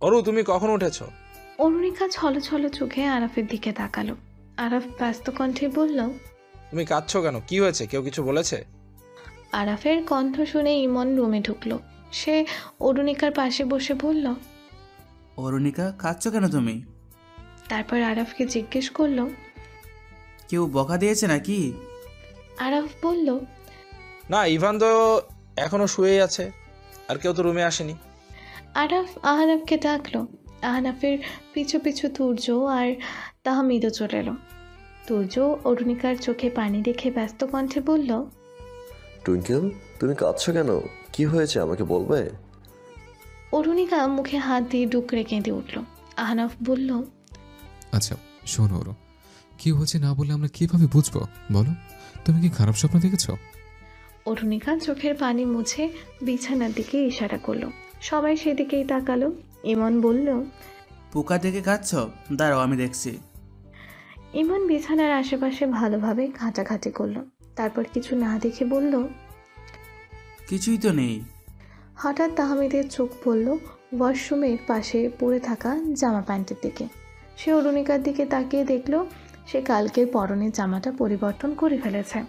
অরু, তুমি কখন উঠেছো? অরুণিকা ছলছল চোখে আরাফের দিকে তাকালো। আরাফ ব্যস্ত কণ্ঠে বলল, তুমি কাঁদছো কেন? কি হয়েছে? কেউ কিছু বলেছে? আরাফের কণ্ঠ শুনে ইমন রুমে ঢুকলো। সে অরুণিকার পাশে বসে বলল। অরুণিকা, কাঁদছো কেন তুমি? তারপর আরাফকে জিজ্ঞেস করলো। কেউ বকা দিয়েছে নাকি? আরাফ বলল, না, ইভান তো এখনো শুয়েই আছে, আর কেউ তো রুমে আসেনি। আরাফ আহনাফকে ডাকলো। আহনাফের পিছু পিছু তুর্য আর তাহমিদও চলে এলো। তুর্য অরুণিকার চোখে পানি দেখে ব্যস্ত কণ্ঠে বলল, টুইঙ্কেল, তুমি কাঁদছো কেন? কি হয়েছে আমাকে বলবে? অরুণিকা মুখে হাত দিয়ে ডুকরে কেঁদে উঠল। আহনাফ বলল, আচ্ছা শোনো ওরো, কি হয়েছে না বলে আমরা কিভাবে বুঝবো বলো? তুমি কি খারাপ স্বপ্ন দেখেছো? অরুণিকা চোখের পানি মুছে বিছানার দিকে ইশারা করলো। সবাই সেদিকেই তাকালো। ইমন বলল, পোকা দেখে কাঁদছো? দাঁড়াও, আমি দেখছি। ইমন বিছানার আশেপাশে ভালোভাবে ঘাঁটাঘাঁটি করলো। তারপর কিছু না দেখে বলল। কিছুই তো নেই। হঠাৎ তাহমিদের চোখ পড়ল ওয়াশরুমের পাশে পড়ে থাকা জামা প্যান্টের দিকে। সে অরুণিকার দিকে তাকিয়ে দেখল সে কালকের পরনের জামাটা পরিবর্তন করে ফেলেছে।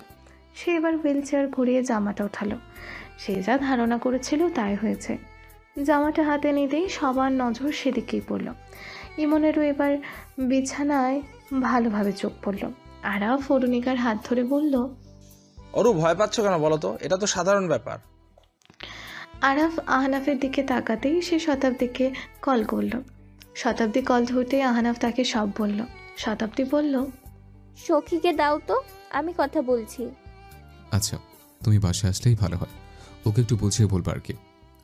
সে এবার হুইল চেয়ার ঘুরিয়ে জামাটা উঠালো। সে যা ধারণা করেছিল তাই হয়েছে। জামাটা হাতে নিতেই সবার নজর সেদিকেই পড়ল। ইমনেরও এবার বিছানায় ভালোভাবে চোখ পড়ল। আরাফ অরুণিকার হাত ধরে বলল, অরু, ভয় পাচ্ছ কেন বলো তো? এটা তো সাধারণ ব্যাপার। আরাফ আহনাফের দিকে তাকাতেই সে শতাব্দীকে কল করল। শতাব্দী কল ধরতেই আহনাফ তাকে সব বলল। শতাব্দী বলল, সখীকে দাও তো, আমি কথা বলছি। আচ্ছা, তুমি বাসায় আসলেই ভালো হয়। ওকে একটু বুঝিয়ে বলবো আর কি।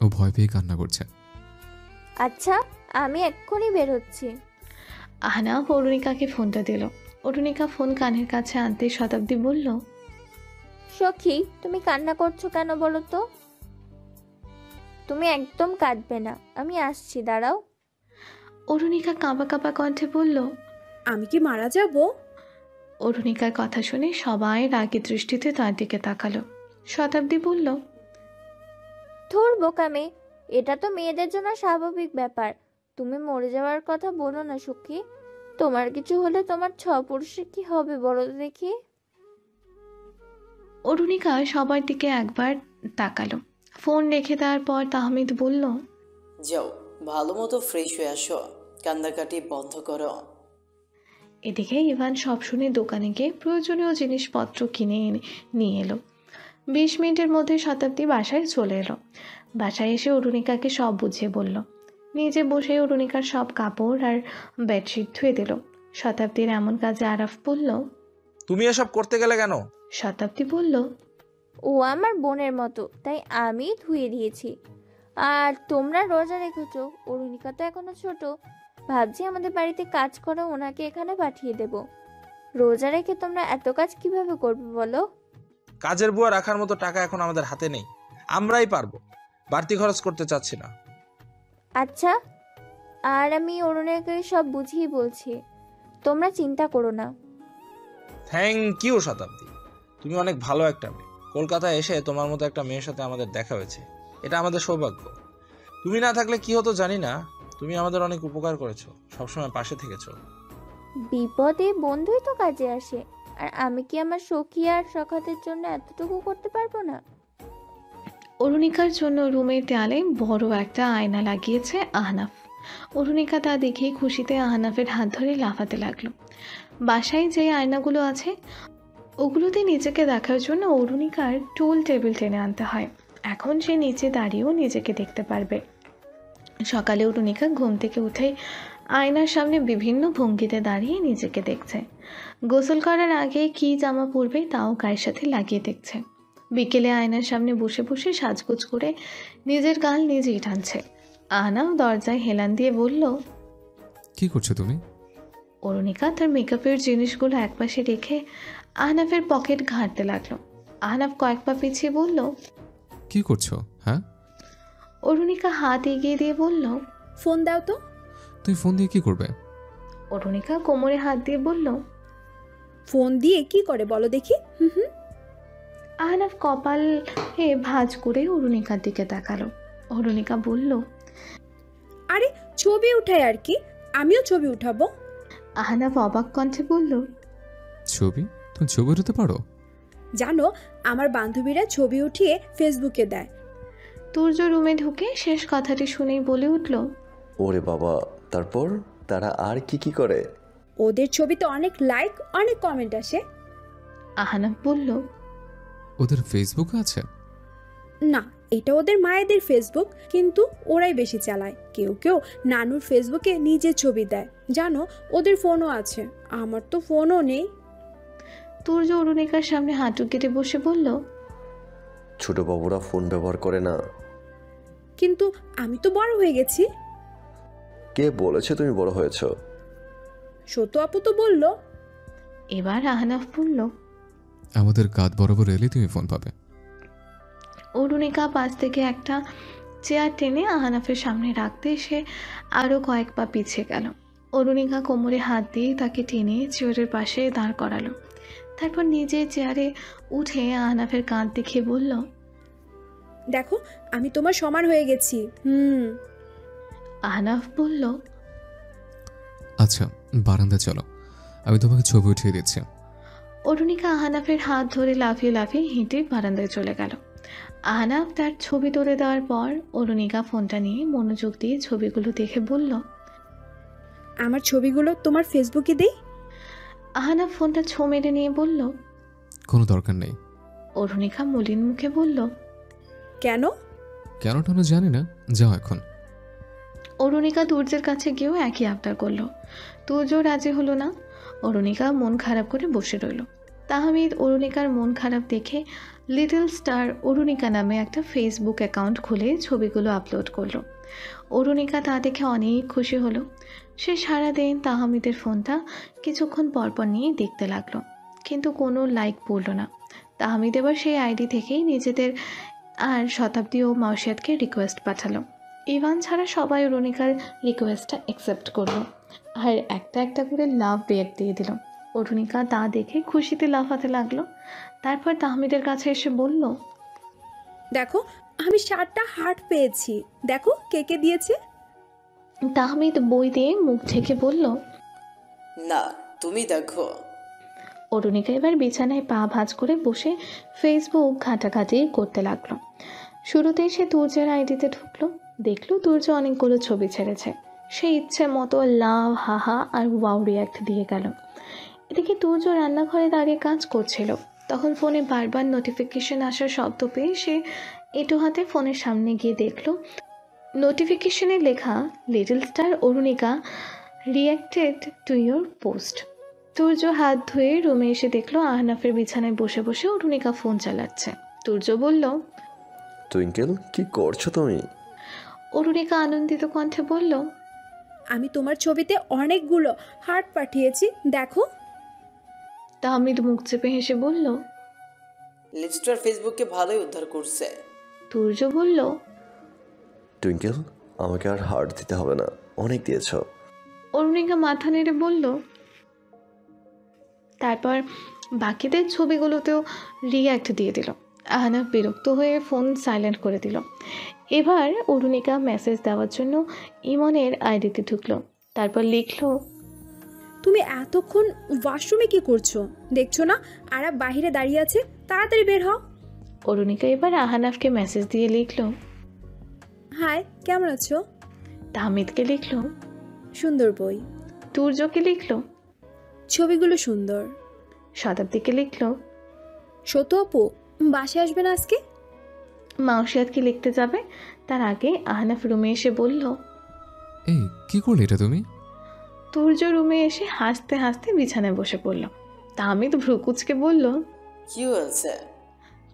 ও ভয় পেয়ে কান্না করছে। আচ্ছা, আমি এক্ষুনি বের হচ্ছি। আহনাফ অরুণিকাকে ফোনটা দিল। অরুণিকা ফোন কানের কাছে আনতে শতাব্দী বলল, সখী, তুমি কান্না করছো কেন বলো তো? তুমি একদম কাঁদবে না, আমি আসছি, দাঁড়াও। অরুণিকা কাঁপা কাঁপা কণ্ঠে বলল, আমি কি মারা যাব? অরুণিকার কথা শুনে সবাই রাগী দৃষ্টিতে তার দিকে তাকালো। শতাব্দী বলল, ধুর বোকামে, এটা তো মেয়েদের জন্য স্বাভাবিক ব্যাপার। তুমি মরে যাওয়ার কথা বলো না সখী। তোমার কিছু হলে তোমার পুরুষের কি হবে বলো তো দেখি। অরুণিকা সবার দিকে একবার তাকালো। ফোন রেখে দেওয়ার পর তাহমিদ বলল, যাও, ভালো মতো ফ্রেশ হয়ে আসো, কান্দাকাটি বন্ধ করো। এদিকে ইভান সব শুনে দোকানে গিয়ে প্রয়োজনীয় জিনিসপত্র কিনে নিয়ে এলো। 20 মিনিটের মধ্যে শতাব্দী বাসায় চলে এলো। বাসায় এসে অরুণিকাকে সব বুঝিয়ে বলল। নিজে বসে অরুণিকার সব কাপড় আর বেডশিট ধুয়ে দিল। শতাব্দীর এমন কাজে আরাফ বলল, তুমি এসব করতে গেলে কেন? শতাব্দী বলল, ও আমার বোনের মতো, তাই আমি ধুয়ে দিয়েছি। আর তোমরা রোজা রেখেছো, অরুণিকা তো এখনো ছোট। ভাবছি আমাদের বাড়িতে কাজ করে ওনাকে এখানে পাঠিয়ে দেব। রোজা রেখে তোমরা এত কাজ কিভাবে করবে বলো? কাজের বুয়া রাখার মতো টাকা এখন আমাদের হাতে নেই। আমরাই পারবো, বাড়তি খরচ করতে চাচ্ছি না। আচ্ছা, আর আমি অরুণিকাকে সব বুঝিয়ে বলছি, তোমরা চিন্তা করো না। থ্যাংক ইউ শতাব্দী, তুমি অনেক ভালো একটা মেয়ে। কলকাতায় এসে তোমার মতো একটা মেয়ের সাথে আমাদের দেখা হয়েছে, এটা আমাদের সৌভাগ্য। তুমি না থাকলে কি হতো জানি না। তুমি আমাদের অনেক উপকার করেছো, সবসময় পাশে থেকেছো। বিপদে বন্ধুই তো কাজে আসে। আর আমি কি আমার সখী আর সখাতের জন্য এতটুকু করতে পারবো না? অরুণিকার জন্য রুমের দেয়ালে বড় একটা আয়না লাগিয়েছে আহনাফ। অরুণিকা তা দেখেই খুশিতে আহনাফের হাত ধরে লাফাতে লাগলো। বাসায় যে আয়নাগুলো আছে ওগুলোতে নিজেকে দেখার জন্য অরুণিকার টুল টেবিল টেনে আনতে হয়। এখন সে নিচে দাঁড়িয়েও নিজেকে দেখতে পারবে। সকালে অরুণিকা ঘুম থেকে উঠে আয়নার সামনে বিভিন্ন ভঙ্গিতে দাঁড়িয়ে নিজেকে দেখছে। গোসল করার আগে কী জামা পরবে তাও গায়ের সাথে লাগিয়ে দেখছে। বিকেলে আয়নার সামনে বসে বসে সাজগোজ করে নিজের গাল নিজেই টানছে। আহনাফ দরজায় হেলান দিয়ে বলল, কি করছো তুমি? অরুণিকা তার মেকআপের জিনিসগুলো একপাশে রেখে আহনাফের পকেট ঘাঁটতে লাগলো। আহনাফ কয়েক পা পিছিয়ে বলল, কি করছো? হ্যাঁ? অরুণিকা হাত এগিয়ে দিয়ে বলল, ফোন দাও তো। তুমি ফোন দিয়ে কি করবে? অরুণিকা কোমরে হাত দিয়ে বলল, ফোন দিয়ে কি করে বলো দেখি? হুম হুম। আহনাফ কপালে ভাঁজ করে অরুণিকার দিকে তাকালো। অরুণিকা বলল, আরে ছবি উঠাই আর কি, আমিও ছবি উঠাবো। আহনাফ অবাক কণ্ঠে বলল, ছবি? তুমি ছবি উঠাতে পারো? জানো, আমার বান্ধবীরা ছবি উঠিয়ে ফেসবুকে দেয়। তুর্য রুমে ঢুকে শেষ কথাটি শুনেই বলে উঠল, ওরে বাবা, তারপর তারা আর কি কি করে? ওদের ছবিতে অনেক লাইক, অনেক কমেন্ট আসে। আহনাফ বলল, ওদের ফেসবুক আছে? না, এটা ওদের মায়েদের ফেসবুক, কিন্তু ওরাই বেশি চালায়। কেউ কেউ নানুর ফেসবুকে নিজের ছবি দেয়। জানো, ওদের ফোনও আছে, আমার তো ফোনও নেই। তুর্য অরুণিকার সামনে হাঁটু কেটে বসে বলল, ছোট বাবুরা ফোন ব্যবহার করে না? কিন্তু আমি তো বড় হয়ে গেছি। কে বলেছে তুমি বড় হয়েছো? সত্য আপু তো বলল। এবার আহনাফ বলল, আমাদের কাঁধ বরাবর এলে তুমি ফোন পাবে। অরুণিকা পাশ থেকে একটা চেয়ার টেনে আহনাফের সামনে রাখতে সে আরও কয়েক পা পিছিয়ে গেল। অরুণিকা কোমরে হাত দিয়ে তাকে টেনে চেয়ারের পাশে দাঁড় করালো। তারপর নিজে চেয়ারে উঠে আহনাফের কাঁধ দেখে বলল, দেখো, আমি তোমার সমান হয়ে গেছি। আহনাফ বলল, আচ্ছা, বারান্দায় চলো, আমি তোমাকে ছবি উঠিয়ে দিচ্ছি। অরুণিকা আহনাফের হাত ধরে লাফিয়ে লাফিয়ে হেঁটে বারান্দায় চলে গেল। আহনাফ তার ছবি তুলে দেওয়ার পর অরুণিকা ফোনটা নিয়ে মনোযোগ দিয়ে ছবিগুলো দেখে বলল, আমার ছবিগুলো তোমার ফেসবুকে দেই। আহনাফ ফোনটা ছো মেরে নিয়ে বলল, কোনো দরকার নেই। অরুণিকা মলিন মুখে বলল, কেন? কেন টানো জানি না, যাও এখন। অরুণিকা তুর্যের কাছে গিয়েও একই আবদার করলো। তুর্য রাজি হলো না। অরুণিকা মন খারাপ করে বসে রইল। তাহমিদ অরুণিকার মন খারাপ দেখে লিটল স্টার অরুণিকা নামে একটা ফেসবুক অ্যাকাউন্ট খুলে ছবিগুলো আপলোড করলো। অরুণিকা তা দেখে অনেক খুশি হলো। সে সারাদিন তাহমিদের ফোনটা কিছুক্ষণ পরপর নিয়ে দেখতে লাগলো, কিন্তু কোনো লাইক পড়লো না। তাহমিদ এবার সেই আইডি থেকেই নিজেদের আর শতাব্দী ও মাউসিয়াতকে রিকোয়েস্ট পাঠালো। ইভান ছাড়া সবাই অরুণিকার রিকোয়েস্টটা অ্যাকসেপ্ট করলো আর একটা একটা করে লাভ রিয়াক্ট দিয়ে দিল। অরুণিকা তা দেখে খুশিতে লাফাতে লাগলো। তারপর তাহমিদের কাছে এসে বলল, দেখো, আমি 7টা হার্ট পেয়েছি। দেখো কে কে দিয়েছে। তাহমিদ বই দিয়ে মুখ ঢেকে বলল, না, তুমি দেখো। অরুণিকা এবার বিছানায় পা ভাঁজ করে বসে ফেসবুক ঘাটাঘাটি করতে লাগলো। শুরুতেই সে তুর্যের আইডিতে ঢুকলো, দেখলো তুর্য অনেকগুলো ছবি ছেড়েছে। সে ইচ্ছে মতো লাভ, হাহা আর ওয়াও রিয়াক্ট দিয়ে গেল। এদিকে তুর্য রান্নাঘরে দাঁড়িয়ে কাজ করছিল। তখন ফোনে বারবার নোটিফিকেশন আসার শব্দ পেয়ে সে এঁটো হাতে ফোনের সামনে গিয়ে দেখলো নোটিফিকেশনে লেখা, little star Arunika reacted to your post. Turya হাত ধুয়ে রুমে এসে দেখলো আহনাফের বিছানায় বসে বসে অরুণিকা ফোন চালাচ্ছে। তুর্য বলল, টুইঙ্কেল, কি করছো তুমি? অরুণিকা আনন্দিত কণ্ঠে বলল, আমি তোমার ছবিতে অনেকগুলো হার্ট পাঠিয়েছি, দেখো। তাহমিদ মুখ চেপে হেসে বলল, লিস্টার ফেসবুককে ভালোই উদ্ধার করছে। তুর্য বলল, টুইঙ্কেল, আমাকে আর হার্ট দিতে হবে না, অনেক দিয়েছো। অরুণিকা মাথা নেড়ে বলল। তারপর বাকিদের ছবিগুলোতেও রিয়্যাক্ট দিয়ে দিল। আহনাফ বিরক্ত হয়ে ফোন সাইলেন্ট করে দিল। এবার অরুণিকা মেসেজ দেওয়ার জন্য ইমনের আইডিতে ঢুকলো। তারপর লিখলো, তুমি এতক্ষণ ওয়াশরুমে কি করছো? দেখছো না আরা বাহিরে দাঁড়িয়ে আছে? তাড়াতাড়ি বের হও। অরুণিকা এবার আহনাফকে মেসেজ দিয়ে লিখলো, হাই, কেমন আছো? তাহমিদকে লিখলো, সুন্দর বই। তুর্যকে লিখলো, ছবিগুলো সুন্দর। শতাব্দীকে লিখলো, সত্য আপু বাসায় আসবে না আজকে? মাউসিয়াতকে লিখতে যাবে। তার আগে আহনাফ রুমে এসে বলল, এই কি করলে এটা তুমি? তুর্য রুমে এসে হাসতে হাসতে বিছানায় বসে পড়ল। তাহমিদ ভ্রুকুচকে বলল, কি হয়েছে?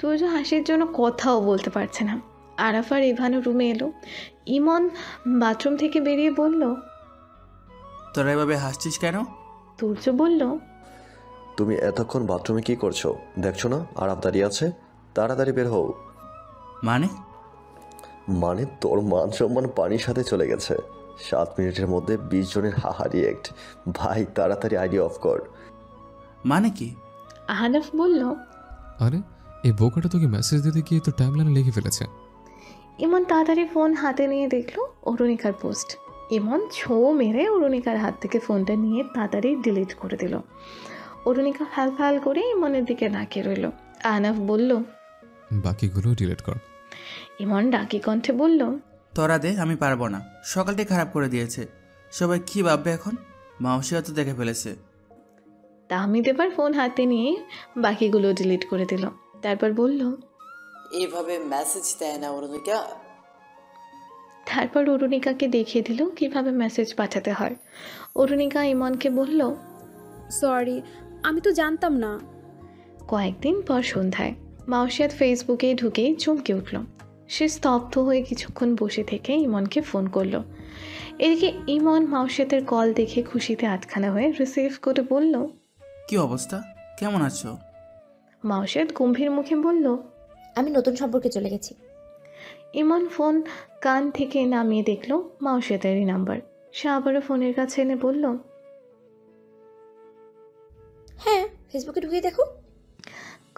তুর্য হাসির জন্য কথাও বলতে পারছে না। আরাফ আর ইভানও রুমে এলো। ইমন বাথরুম থেকে বেরিয়ে বলল, তোরা এভাবে হাসছিস কেন? তুর্য বলল, তুমি এতক্ষণ বাথরুমে কি করছো? দেখছো না আর দাঁড়িয়ে আছে? তাড়াতাড়ি বের হও। মানে তোর মান সম্মান পানির সাথে চলে গেছে। 7 মিনিটের মধ্যে 20 জনের হাহা রিয়েক্ট। ভাই তাড়াতাড়ি আইডি অফ কর। মানে কি? আহনাফ বলল, আরে এই বোকাটা তোকে মেসেজ দিতে গিয়ে তো টাইমলাইনে লিখে ফেলেছে। ইমন তাড়াতাড়ি ফোন হাতে নিয়ে দেখলো অরুণিকার পোস্ট। ইমন ছো মেরে অরুণিকার হাত থেকে ফোনটা নিয়ে তাড়াতাড়ি ডিলিট করে দিল। অরুণিকা ফ্যাল ফ্যাল করে ইমনের দিকে তাকিয়ে রইল। আহনাফ বলল, বাকিগুলো ডিলিট কর। ইমন ডাকি কণ্ঠে বলল, তোরা দে, আমি পারবো না। সকালটাই খারাপ করে দিয়েছে। সবাই কি ভাববে এখন? মাউসিয়া তো দেখে ফেলেছে। তাহমিদ এবার ফোন হাতে নিয়ে বাকিগুলো ডিলিট করে দিল। তারপর বলল, এইভাবে মেসেজ দেয় না অরুণিকা। তারপর অরুণিকাকে দেখিয়ে দিল কিভাবে মেসেজ পাঠাতে হয়। অরুণিকা ইমনকে বলল, সরি, আমি তো জানতাম না। কয়েকদিন পর সন্ধ্যায় মাউসিয়াত ফেসবুকে ঢুকে চমকে উঠল। সে স্তব্ধ হয়ে কিছুক্ষণ বসে থেকে ইমনকে ফোন করলো। এদিকে ইমন মাউসিয়াতের কল দেখে খুশিতে আটখানা হয়ে রিসিভ করে বলল, কি অবস্থা, কেমন আছো? মাউসিয়াত গম্ভীর মুখে বলল, আমি নতুন সম্পর্কে চলে গেছি। ইমন ফোন কান থেকে নামিয়ে দেখল মাউসিয়াতেরই নাম্বার। সে আবারও ফোনের কাছে এনে বলল, হ্যাঁ, ফেসবুকে ঢুকে দেখো।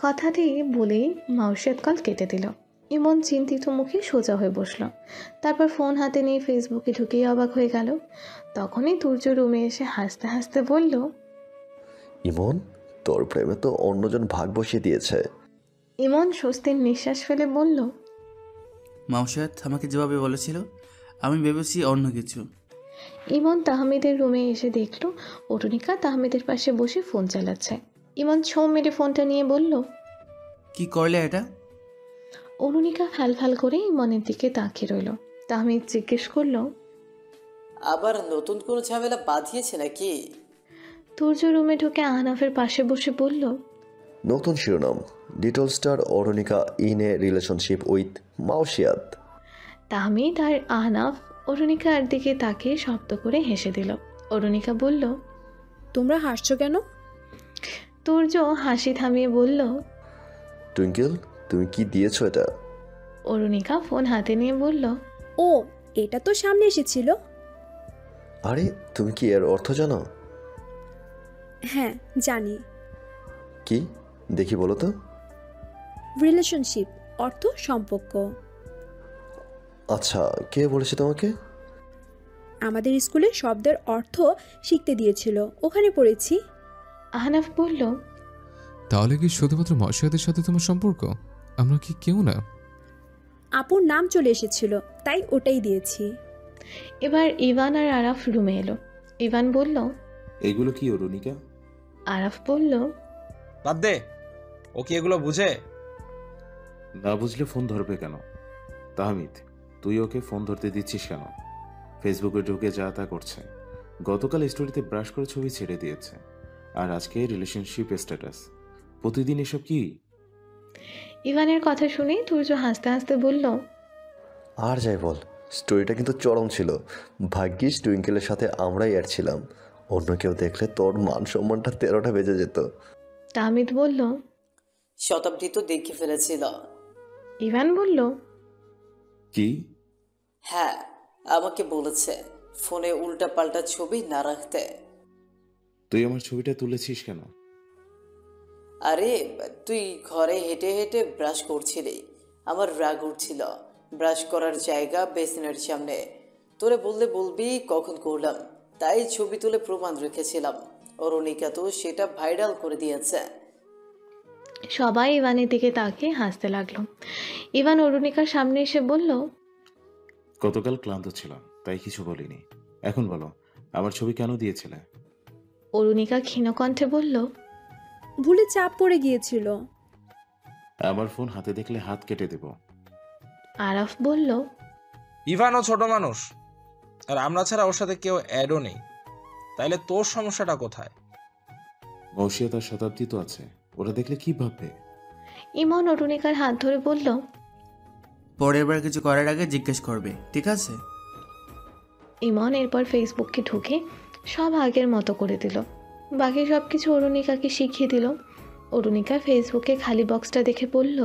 কথাটি বলেই মাউসিয়াত কল কেটে দিল। ইমন চিন্তিত মুখে সোজা হয়ে বসল। তারপর ফোন হাতে নিয়ে ফেসবুকে ঢুকেই অবাক হয়ে গেল। তখনই তুর্য রুমে এসে হাসতে হাসতে বলল, ইমন, তোর প্রেমে তো অন্যজন ভাগ বসিয়ে দিয়েছে। ইমন স্বস্তির নিঃশ্বাস ফেলে বলল, মাউসিয়াত আমাকে যেভাবে বলেছিল আমি ভেবেছি অন্য কিছু। ইমন তাহমিদের রুমে এসে দেখল অরুণিকা তাহমিদের পাশে বসে ফোন চালাচ্ছে। ইমন ছো মেরে ফোনটা নিয়ে বলল, কি করলে এটা? অরুণিকা ফ্যাল ফ্যাল করে ইমনের দিকে তাকিয়ে রইল। তাহমিদ জিজ্ঞেস করলো, আবার নতুন কোনো ঝামেলা বাঁধিয়েছে নাকি? তুর্য রুমে ঢুকে আহনাফের পাশে বসে বলল, নতুন শিরোনাম, little star Arunika in a relationship with Mausiat. Tahmid আর আহনাফ অরুণিকার দিকে তাকিয়ে শব্দ করে হেসে দিল। অরুণিকা বলল, তোমরা হাসছো কেন? তুর্য হাসি থামিয়ে বলল, টুইঙ্কেল, তুমি কি দিয়েছো এটা? অরুণিকা ফোন হাতে নিয়ে বলল, ও, এটা তো সামনে এসেছিল। আরে, তুমি কি এর অর্থ জানো? হ্যাঁ, জানি। কি দেখি বলো তো। রিলেশনশিপ অর্থ সম্পর্ক। আচ্ছা, কে বলেছে তোমাকে? আমাদের স্কুলে শব্দের অর্থ শিখতে দিয়েছিল, ওখানে পড়েছি। আহনাফ বলল, তাহলে কি শুধুমাত্র মাউসিয়াতের সাথে তোমার সম্পর্ক? আমরা কি কেউ না? আপুর নাম চলে এসেছিল, তাই ওটাই দিয়েছি। এবার ইভান আর আরাফ রুমে এলো। ইভান বলল, এগুলো কি অরুণিকা? আরাফ বলল, বাদ দে, ও কি এগুলো বুঝে? না বুঝলে ফোন ধরবে কেন? তাহমিদ, তুই ওকে ফোন ধরতে দিচ্ছিস কেন? ফেসবুকে ঢুকে যা তা করছে। গতকাল স্টোরিতে ব্রাশ করে ছবি ছেড়ে দিয়েছে, আর আজকে রিলেশনশিপ স্ট্যাটাস। প্রতিদিন এসব কি? ইভানের কথা শুনে তুর্য হাসতে হাসতে বলল, আর যাই বল, স্টোরিটা কিন্তু চরম ছিল। ভাগ্যিস টুইঙ্কেলের সাথে আমরাই অ্যাড ছিলাম। অন্য কেউ দেখলে তোর মান সম্মানটা 13টা বেজে যেত। তাহমিদ বলল, শতাব্দী তো দেখে ফেলেছিল। ইভান বলল, কি? হ্যাঁ, আমাকে বলেছে ফোনে উল্টা পাল্টা ছবি না রাখতে। তুই আমার ছবিটা তুলেছিস কেন? আরে, তুই ঘরে হেঁটে হেঁটে ব্রাশ করছিলি, আমার রাগ উঠছিল। ব্রাশ করার জায়গা বেসিনের সামনে। তোরে বললে বলবি কখন করলাম, তাই ছবি তুলে প্রমাণ রেখেছিলাম। অরুণিকা তো সেটা ভাইরাল করে দিয়েছে। সবাই ইভানের দিকে তাকিয়ে হাসতে লাগলো। ইভান অরুণিকার সামনে এসে বলল, গতকাল ক্লান্ত ছিলাম, তাই কিছু বলিনি। এখন বলো, আমার ছবি কেন দিয়েছিলে? অরুণিকা ক্ষীণকণ্ঠে বলল, ভুলে চাপ পড়ে গিয়েছিল। আমার ফোন হাতে দেখলে হাত কেটে দেব। আরাফ বলল, ইভানও ছোট মানুষ, আর আমরা ছাড়া ওর সাথে কেউ অ্যাডও নেই। তাইলে তোর সমস্যাটা কোথায়? মৌসিয়া তার শতাব্দী তো আছে, ওরা দেখলে কি ভাববে? ইমন অরুণিকার হাত ধরে বলল, পরের বার কিছু করার আগে জিজ্ঞেস করবে, ঠিক আছে? ইমন এরপর ফেসবুকে ঢুকে সব আগের মতো করে দিল। বাকি সব কিছু অরুণিকাকে শিখিয়ে দিল। অরুণিকা ফেসবুকে খালি বক্সটা দেখে বলল,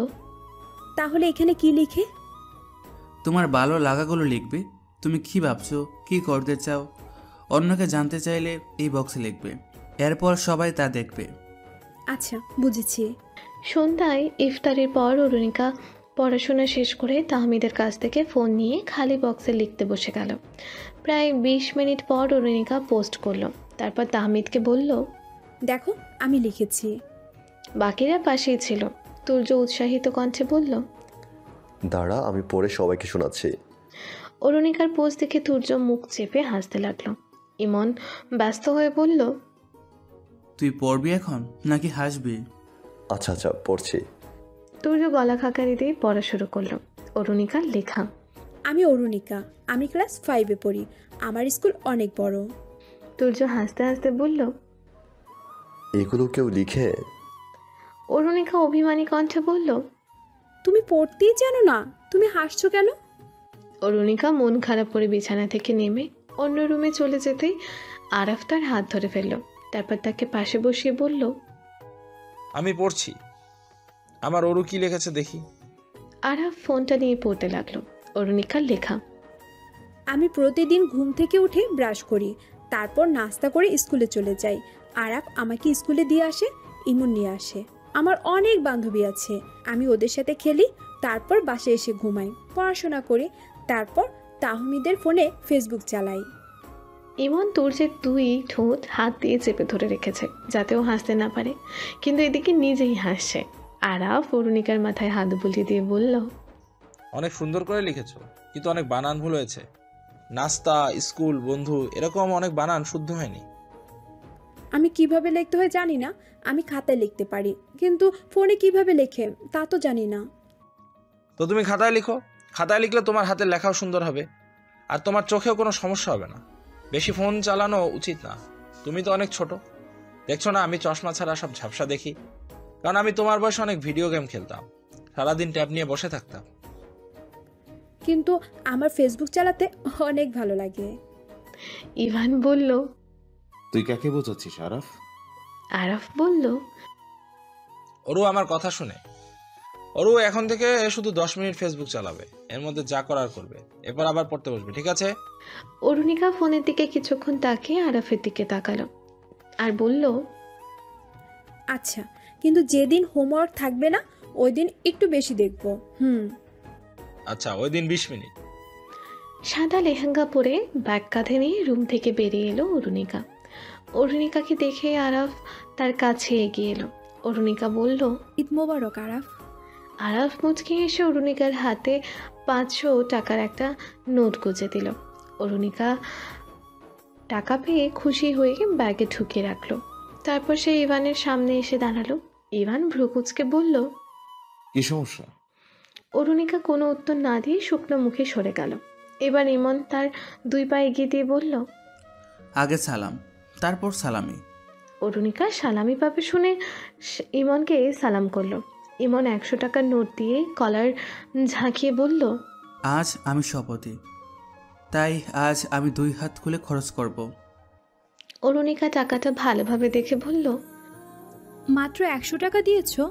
তাহলে এখানে কি লিখে? তোমার ভালো লাগাগুলো লিখবে। তুমি কি ভাবছো, কি করতে চাও, অন্যকে জানতে চাইলে এই বক্সে লিখবে। এরপর সবাই তা দেখবে। আচ্ছা, বুঝেছি। সন্ধ্যায় ইফতারের পর অরুণিকা পড়াশোনা শেষ করে তাহমিদের কাছ থেকে ফোন নিয়ে খালি বক্সে লিখতে বসে গেল। প্রায় 20 মিনিট পর অরুণিকা পোস্ট করলো, তারপর তাহমিদকে বলল। দেখো আমি লিখেছি। বাকিরা পাশেই ছিল। তুর্য উৎসাহিত কণ্ঠে বলল। দাঁড়া, আমি পড়ে সবাইকে শোনাচ্ছি। অরুণিকার পোস্ট দেখে তুর্য মুখ চেপে হাসতে লাগলো। ইমন ব্যস্ত হয়ে বলল। তুই পড়বি এখন নাকি হাসবি? আচ্ছা আচ্ছা, পড়ছি। তুর্য গলা খাকারি দিয়ে পড়া শুরু করলো। অরুণিকার লেখা। আমি অরুণিকা, আমি ক্লাস 5-এ পড়ি। আমার স্কুল অনেক বড়। তুর্য হাসতে হাসতে বলল। এগুলো কেউ লিখে? অরুণিকা অভিমানী কণ্ঠে বলল। তুমি পড়তেই জানো না, তুমি হাসছো কেন? অরুণিকা মন খারাপ করে বিছানা থেকে নেমে অন্য রুমে চলে যেতেই আরাফ তার হাত ধরে ফেলল। তারপর তাকে পাশে বসিয়ে বলল। আমি পড়ছি, আমার অরু কি লিখেছে দেখি। আরাফ ফোনটা নিয়ে পড়তে লাগলো। অরুণিকার লেখা। আমি প্রতিদিন ঘুম থেকে উঠে ব্রাশ করি, তারপর নাস্তা করে স্কুলে চলে যাই। আরাফ আমাকে স্কুলে দিয়ে আসে, ইমন নিয়ে আসে। আমার অনেক বান্ধবী আছে, আমি ওদের সাথে খেলি, তারপর বাসায় এসে ঘুমাই, পড়াশোনা করি, তারপর তাহমিদের ফোনে ফেসবুক চালাই। ইমন তুর্যের 2 ঠোঁট হাত দিয়ে চেপে ধরে রেখেছে যাতে ও হাসতে না পারে, কিন্তু এদিকে নিজেই হাসছে। আরাফ অরুণিকার মাথায় হাত বুলিয়ে দিয়ে বলল। অনেক সুন্দর করে লিখেছো, কিন্তু অনেক বানান ভুল হয়েছে। নাস্তা, স্কুল, বন্ধু, এরকম অনেক বানান শুদ্ধ হয়নি। আমি কিভাবে লিখতে হয় জানি না, আমি খাতায় লিখতে পারি, কিন্তু ফোনে কিভাবে লেখে তা তো জানি না। তো তুমি খাতায় লিখো, খাতায় লিখলে তোমার হাতের লেখাও সুন্দর হবে, আর তোমার চোখেও কোনো সমস্যা হবে না। বেশি ফোন চালানো উচিত না, তুমি তো অনেক ছোট। দেখছো না আমি চশমা ছাড়া সব ঝাপসা দেখি, কারণ আমি তোমার বয়সে অনেক ভিডিও গেম খেলতাম, সারাদিন ট্যাব নিয়ে বসে থাকতাম। কিন্তু আমার ফেসবুক চালাতে অনেক ভালো লাগে। ইভান বলল। তুই কাকে বোঝাচ্ছিস আরাফ? আরাফ বলল। ওরু আমার কথা শুনে। ওরু এখন থেকে শুধু 10 মিনিট ফেসবুক চালাবে, এর মধ্যে যা করার করবে, এরপর আবার পড়তে বসবে, ঠিক আছে? অরুণিকা ফোনের দিকে কিছুক্ষণ তাকিয়ে আরাফের দিকে তাকালো আর বলল। আচ্ছা, কিন্তু যেদিন হোমওয়ার্ক থাকবে না ওই দিন একটু বেশি দেখবো। আচ্ছা, ওই দিন 20 মিনিট। সাদা লেহেঙ্গা পরে ব্যাগ কাঁধে নিয়ে রুম থেকে বেরিয়ে এলো অরুণিকা। অরুণিকাকে দেখে আরাফ তার কাছে এগিয়ে এলো। অরুণিকা বলল। ঈদ মোবারক আরাফ। আরাফ মুচকি এসে অরুণিকার হাতে 500 টাকার একটা নোট গুঁজে দিল। অরুণিকা টাকা পেয়ে খুশি হয়ে ব্যাগে ঢুকিয়ে রাখলো। তারপর সে ইভানের সামনে এসে দাঁড়ালো। ইভান ভ্রুকুচকে বলল। কি সমস্যা? অরুণিকা কোনো উত্তর না দিয়ে শুকনো মুখে সরে গেল। এবার ইমন তার 2 পা এগিয়ে দিয়ে বলল। আগে সালাম, তারপর সালামি। অরুণিকা সালামি পাবে শুনে ইমনকে সালাম করলো। ইমন 100 টাকার নোট দিয়ে কলার ঝাঁকিয়ে বলল। আজ আমি শপথে, তাই আজ আমি 2 হাত খুলে খরচ করব। অরুণিকা টাকাটা ভালোভাবে দেখে বলল। মাত্র 100 টাকা দিয়েছো?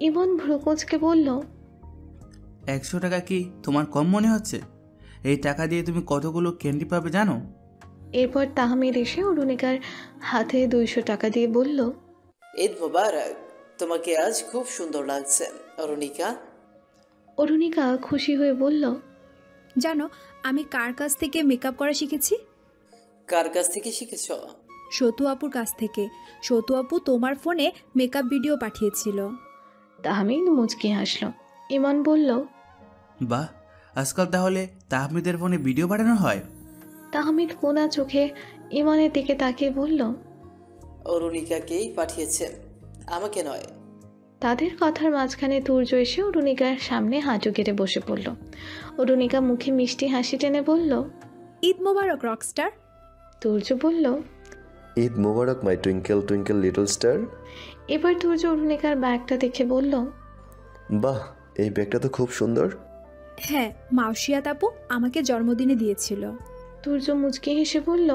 ইমন ভ্রুকুচকে বলল। 100 টাকা কি তোমার কম মনে হচ্ছে? এই টাকা দিয়ে তুমি কতগুলো ক্যান্ডি পাবে জানো? এরপর তাহমিদ এসে অরুণিকার হাতে 200 টাকা দিয়ে বলল। ঈদ মোবারক, তোমাকে আজ খুব সুন্দর লাগছে অরুণিকা। অরুণিকা খুশি হয়ে বলল। জানো আমি কার কাছ থেকে মেকআপ করা শিখেছি? কার কাছ থেকে শিখেছ? সতু আপুর কাছ থেকে। সতু আপু তোমার ফোনে মেকআপ ভিডিও পাঠিয়েছিল। তাহমিদ মুচকি হাসলো। ইমন বলল। বাহ, আজকাল তাহলে তাহমিদের ফোনে ভিডিও পাঠানো হয়? তাহমিদ কোনা চোখে ইমনের দিকে তাকিয়ে বলল। অরুণিকাকেই পাঠিয়েছেন, আমাকে নয়। তাদের কথার মাঝখানে তুর্য এসে অরুণিকার সামনে হাঁটু গেড়ে বসে পড়ল। অরুণিকা মুখে মিষ্টি হাসি টেনে বলল। ঈদ মোবারক রকস্টার। তুর্য বলল। ঈদ মোবারক মাই টুইঙ্কেল টুইঙ্কেল লিটল স্টার। এবার তুর্য অরুণিকার ব্যাগটা দেখে বলল। বাহ, এই ব্যাগটা তো খুব সুন্দর। হ্যাঁ, মাউসিয়াত আপু আমাকে জন্মদিনে দিয়েছিল। তুর্য মুচকি হেসে বলল।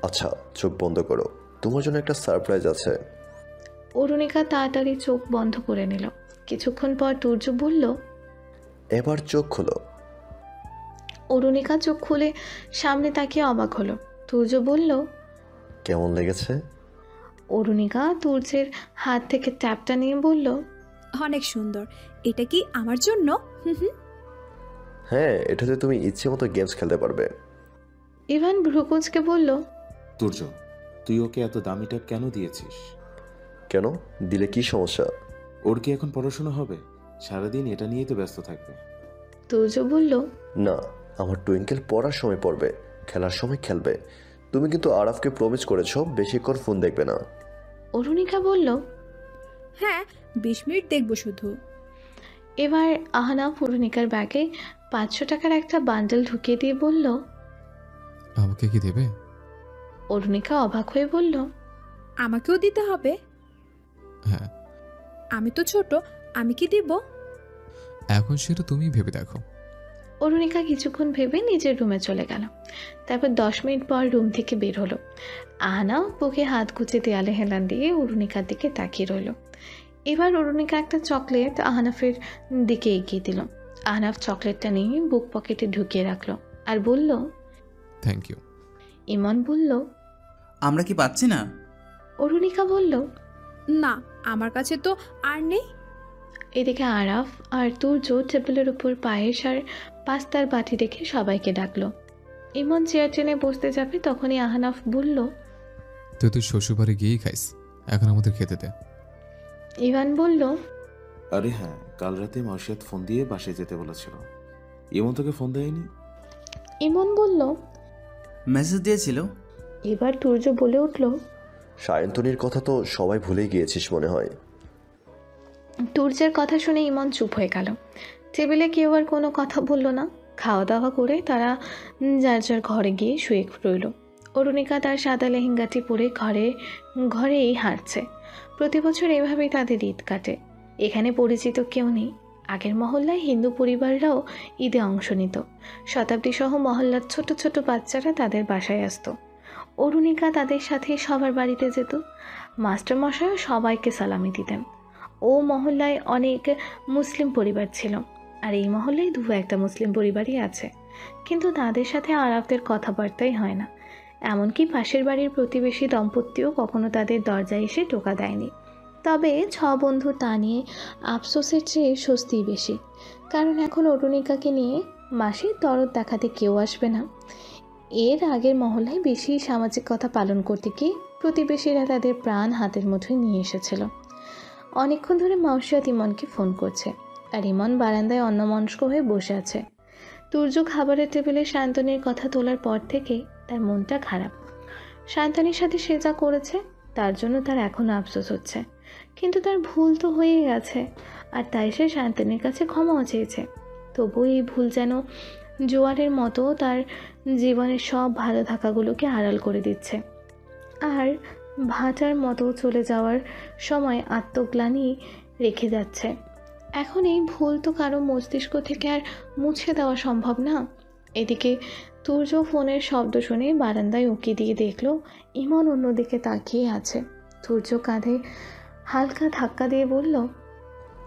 আচ্ছা, চোখ বন্ধ করো, তোমার জন্য একটা সারপ্রাইজ আছে। অরুণিকা তাড়াতাড়ি চোখ বন্ধ করে নিল। কিছুক্ষণ পর তুর্য বলল। এবার চোখ খোলো। অরুণিকা চোখ খুলে সামনে তাকিয়ে অবাক হলো। তুর্য বলল। কেমন লেগেছে? অরুণিকা তুর্যের হাত থেকে ট্যাপটা নিয়ে বলল, অনেক সুন্দর। এটা কি আমার জন্য? হুম হুম। হ্যাঁ, এটাতে তুমি ইচ্ছে মতো গেমস খেলতে পারবে। ইভান ভ্রুকুচকে বলল, তুর্য, তুই ওকে এত দামি ট্যাব কেন দিয়েছিস? কেন? দিলে কি সমস্যা? ওর কি এখন পড়াশোনা হবে? সারাদিন এটা নিয়েই তো ব্যস্ত থাকবে। তুর্য বলল, না, আমার টুইঙ্কেল পড়ার সময় পড়বে, খেলার সময় খেলবে। তুমি কিন্তু আরাফকে প্রমিস করেছো বেশিক্ষণ ফোন দেখবে না। অরুণিকা বলল। হ্যাঁ, 20 মিনিট দেখবো শুধু। এবার আহনাফ অরুণিকার ব্যাগে 500 টাকার একটা বান্ডেল ঢুকিয়ে দিয়ে বলল। আমাকে কি দেবে? অরুণিকা অবাক হয়ে বলল, আমাকেও দিতে হবে? হ্যাঁ। আমি তো ছোট, আমি কি দিব? এখন সেটা তুমি ভেবে দেখো। অরুণিকা কিছুক্ষণ ভেবে নিজের রুমে চলে গেল। তারপর 10 মিনিট পর রুম থেকে বের হলো। আহনাফ বুকে হাত গুজে দেয়ালে হেলান দিয়ে অরুণিকার দিকে তাকিয়ে রইল। এবার অরুণিকা একটা চকলেট আহনাফের দিকে এগিয়ে দিল। আহনাফ চকলেটটা নিয়ে বুক পকেটে ঢুকিয়ে রাখলো আর বলল, থ্যাংক ইউ। ইমন বলল, আমরা কি পাচ্ছি না? অরুণিকা বলল, না, আমার কাছে তো আর নেই। এদিকে আরাফ আর তুর্য টেবিলের উপর পায়েস আর পাস্তার বাটি রেখে সবাইকে ডাকলো। ইমন চেয়ার টেনে বসতে যাবে তখনই আহনাফ বলল, তুই তুই শ্বশুরবাড়ি গিয়েই খাইস, এখন আমাদের খেতে দে। ইভান বলল, আরে হ্যাঁ, কাল রাতে মাসিয়াত ফোন দিয়ে বাসায় যেতে বলেছিল। এমন তোকে ফোন দেয়নি? ইমন বলল। মেসেজ দিয়েছিল। এবার তুর্য বলে উঠল, সায়ন্তনীর কথা তো সবাই ভুলে গিয়েছিস মনে হয়। তুর্যের কথা শুনে ইমন চুপ হয়ে গেল। টেবিলে কেউ আর কোনো কথা বলল না। খাওয়া দাওয়া করে তারা যার যার ঘরে গিয়ে শুয়ে রইল। অরুণিকা তার সাদা লেহেঙ্গাটি পরে ঘরেই হাঁটছে। প্রতি বছর এভাবেই তাদের ঈদ কাটে। এখানে পরিচিত কেউ নেই। আগের মহল্লায় হিন্দু পরিবাররাও ঈদে অংশ নিত। শতাব্দী সহ মহল্লার ছোট ছোট বাচ্চারা তাদের বাসায় আসতো। অরুণিকা তাদের সাথে সবার বাড়িতে যেত। মাস্টারমশাইও সবাইকে সালামি দিতেন। ও মহল্লায় অনেক মুসলিম পরিবার ছিল, আর এই মহল্লায় একটা মুসলিম পরিবারই আছে, কিন্তু তাদের সাথে আরাফদের কথাবার্তাই হয় না। এমনকি পাশের বাড়ির প্রতিবেশী দম্পতিও কখনো তাদের দরজায় এসে টোকা দেয়নি। তবে 6 বন্ধু তা নিয়ে আফসোসের চেয়ে স্বস্তিই বেশি, কারণ এখন অরুণিকাকে নিয়ে মাসে দরদ দেখাতে কেউ আসবে না। এর আগের মহল্লায় বেশি সামাজিকতা পালন করতে গিয়ে প্রতিবেশীরা তাদের প্রাণ হাতের মুঠোয় নিয়ে এসেছিল। অনেকক্ষণ ধরে মাউসিয়াত ইমনকে ফোন করছে, আর ইমন বারান্দায় অন্যমনস্ক হয়ে বসে আছে। তুর্য খাবারের টেবিলে শান্তনীর কথা তোলার পর থেকে তার মনটা খারাপ। শান্তনীর সাথে সে যা করেছে তার জন্য তার এখনও আফসোস হচ্ছে, কিন্তু তার ভুল তো হয়েই গেছে, আর তাই সে শান্তনীর কাছে ক্ষমাও চেয়েছে। তবুও এই ভুল যেন জোয়ারের মতো তার জীবনের সব ভালো থাকাগুলোকে আড়াল করে দিচ্ছে, আর ভাটার মতো চলে যাওয়ার সময় আত্মগ্লানি রেখে যাচ্ছে। এখন এই ভুল তো কারো মস্তিষ্ক থেকে আর মুছে দেওয়া সম্ভব না। এদিকে তুর্য ফোনের শব্দ শুনে বারান্দায় উঁকি দিয়ে দেখল ইমন অন্যদিকে তাকিয়ে আছে। তুর্য কাঁধে হালকা ধাক্কা দিয়ে বলল,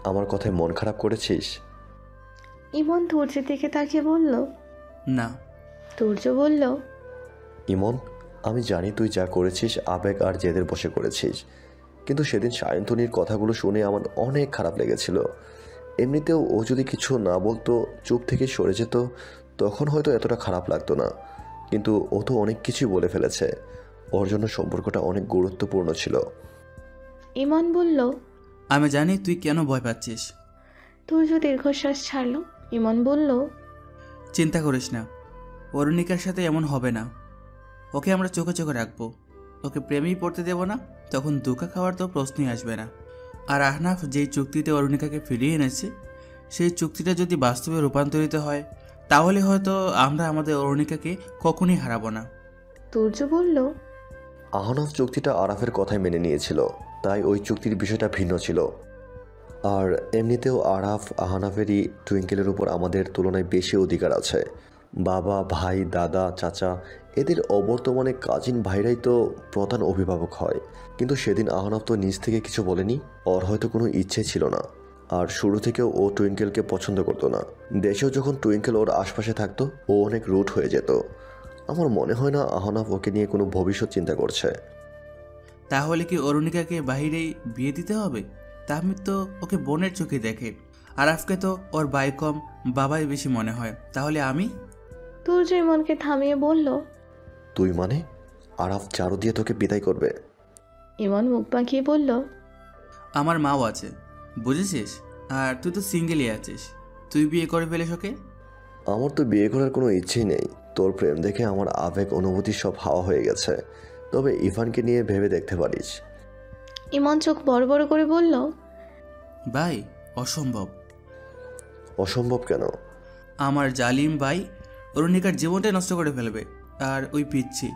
আমার কথায় মন খারাপ করেছিস? ইমন তুর্যের দিকে তাকিয়ে বলল, না। তুর্য বলল, ইমন, আমি জানি তুই যা করেছিস আবেগ আর জেদের বসে করেছিস, কিন্তু সেদিন সায়ন্তনীর কথাগুলো শুনে আমার অনেক খারাপ লেগেছিল। এমনিতেও ও যদি কিছু না বলতো, চুপ থেকে সরে যেত, তখন হয়তো এতটা খারাপ লাগতো না, কিন্তু ও তো অনেক কিছুই বলে ফেলেছে। ওর জন্য সম্পর্কটা অনেক গুরুত্বপূর্ণ ছিল। ইমন বলল, আমি জানি তুই কেন ভয় পাচ্ছিস। তুর্য দীর্ঘশ্বাস ছাড়ল। ইমন বলল, চিন্তা করিস না, অরুণিকার সাথে এমন হবে না। ওকে আমরা চোখে চোখে রাখবো, ওকে প্রেমেই পড়তে দেব না, তখন ধোঁকা খাওয়ার তো প্রশ্নই আসবে না। আর আহনাফ যেই চুক্তিতে অরুণিকাকে ফিরিয়ে এনেছে, সেই চুক্তিটা যদি বাস্তবে রূপান্তরিত হয়, তাহলে হয়তো আমরা আমাদের অরুণিকাকে কখনই হারাবো না। তুর্য বলল, আহনাফ চুক্তিটা আরাফের কথাই মেনে নিয়েছিল, তাই ওই চুক্তির বিষয়টা ভিন্ন ছিল। আর এমনিতেও আরাফ আহনাফেরই টুইঙ্কেলের উপর আমাদের তুলনায় বেশি অধিকার আছে। বাবা, ভাই, দাদা, চাচা, এদের অবর্তমানে কাজিন ভাইরাই তো প্রধান অভিভাবক হয়। কিন্তু সেদিন আহনাফ তো নিজ থেকে কিছু বলেনি। ওর হয়তো কোনো ইচ্ছে ছিল না, আর শুরু থেকেও ও টুইঙ্কেলকে পছন্দ করতো না। দেশেও যখন টুইঙ্কেল ওর আশপাশে থাকতো, ও অনেক রুট হয়ে যেত। আমার মনে হয় না আহনাফ ওকে নিয়ে কোনো ভবিষ্যৎ চিন্তা করছে। তাহলে কি অরুণিকাকে বাহিরেই বিয়ে দিতে হবে? তাহমিদ তো ওকে বোনের চোখে দেখে, আরাফকে তো ওর ভাই কম বাবাই বেশি মনে হয়। তাহলে আমি? তুর্য ইমনকে থামিয়ে বলল। তুই মানে আরাফ চারু দিয়ে তোকে বিদায় করবে? ইমন মুখ বাঁকিয়ে বলল, আমার মাও আছে, বুঝেছিস? আর তুই তো সিঙ্গেলই আছিস, তুই বিয়ে করে ফেলিস ওকে। আমার তো বিয়ে করার কোনো ইচ্ছেই নেই। তোর প্রেম দেখে আমার আবেগ অনুভূতি সব হাওয়া হয়ে গেছে। তবে ইরফানকে নিয়ে ভেবে দেখতে পারিস। ইমন চোখ বড় বড় করে বলল, ভাই অসম্ভব। অসম্ভব কেন? আমার জালিম ভাই অরুণিকার জীবনটাই নষ্ট করে ফেলবে। আর ওই পিচ্ছি,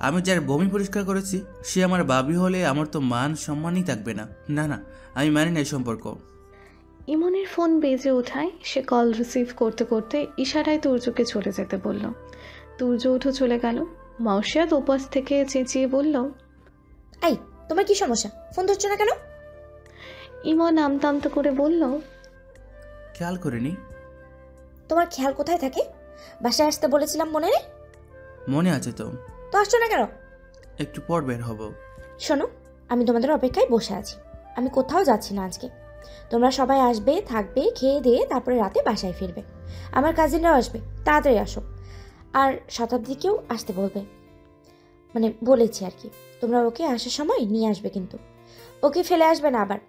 আমি যার বমি পরিষ্কার করেছি সে আমার বাবি হলে আমার তো মান সম্মানই থাকবে না। না না, আমি মানি না এই সম্পর্ক। ইমনের ফোন বেজে ওঠায় সে কল রিসিভ করতে করতে ইশারায় তুর্যকে চলে যেতে বলল। তুর্য উঠে চলে গেল। মাউশিয়াত উপাস থেকে চেঁচিয়ে বলল, এই তোমার কি সমস্যা? ফোন ধরছো না কেন? ইমন আমতা আমতা করে বলল, খেয়াল করিনি। তোমার খেয়াল কোথায় থাকে? বাসায় আসতে বলেছিলাম, মনে নেই? মনে আছে তো। তো আসছো না কেন? একটু পর বের হব। শোনো, আমি তোমাদের অপেক্ষায় বসে আছি। আমি কোথাও যাচ্ছি না আজকে। তোমরা সবাই আসবে, থাকবে, খেয়ে দিয়ে তারপরে রাতে বাসায় ফিরবে। আমার কাজিনরাও আসবে, তাড়াতাড়ি আসো। আর শতাব্দীকেও আসতে বলবে, মানে বলেছি আর কি। তোমরা ওকে আসার সময় নিয়ে আসবে, কিন্তু ওকে ফেলে আসবে না আবার।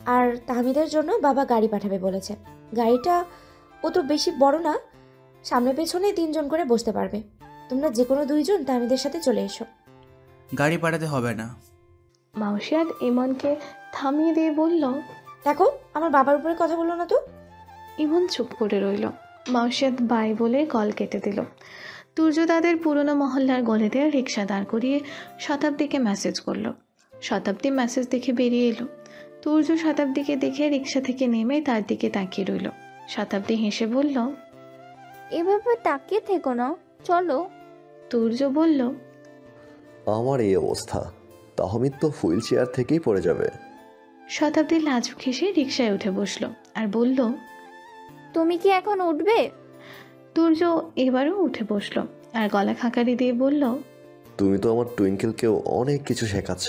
আর তাহমিদের জন্য বাবা গাড়ি পাঠাবে বলেছে। গাড়িটা ও তো বেশি বড় না, সামনে পেছনে 3 জন করে বসতে পারবে। তোমরা যে কোনো 2 জন তাহমিদের সাথে চলে এসো। গাড়ি পাঠাতে হবে না। মাউশিয়াত ইমনকে থামিয়ে দিয়ে বলল, দেখো, আমার বাবার উপরে কথা বললো না তো। ইমন চুপ করে রইল। মাউশিয়াত বাই বলে কল কেটে দিল। তুর্য তাদের পুরনো মহল্লার গলিতে রিক্সা দাঁড় করিয়ে শতাব্দীকে মেসেজ করলো। শতাব্দী মেসেজ দেখে বেরিয়ে এলো। তুর্য শতাব্দীকে দেখে রিক্সা থেকে নেমে তার দিকে তাকিয়ে রইল। শতাব্দী হেসে বলল, এভাবে তাকিয়ে থেকো না, চলো। তুর্য বলল, আমার এই অবস্থা, তাহমিদ তো হুইল চেয়ার থেকেই পড়ে যাবে। শতাব্দী লাজুক হেসে রিক্সায় উঠে বসলো আর বলল, তুমি কি এখন উঠবে? তুর্য এবারও উঠে বসলো আর গলা খাকারি দিয়ে বলল, তুমি তো আমার টুইঙ্কেলকেও অনেক কিছু শেখাচ্ছ।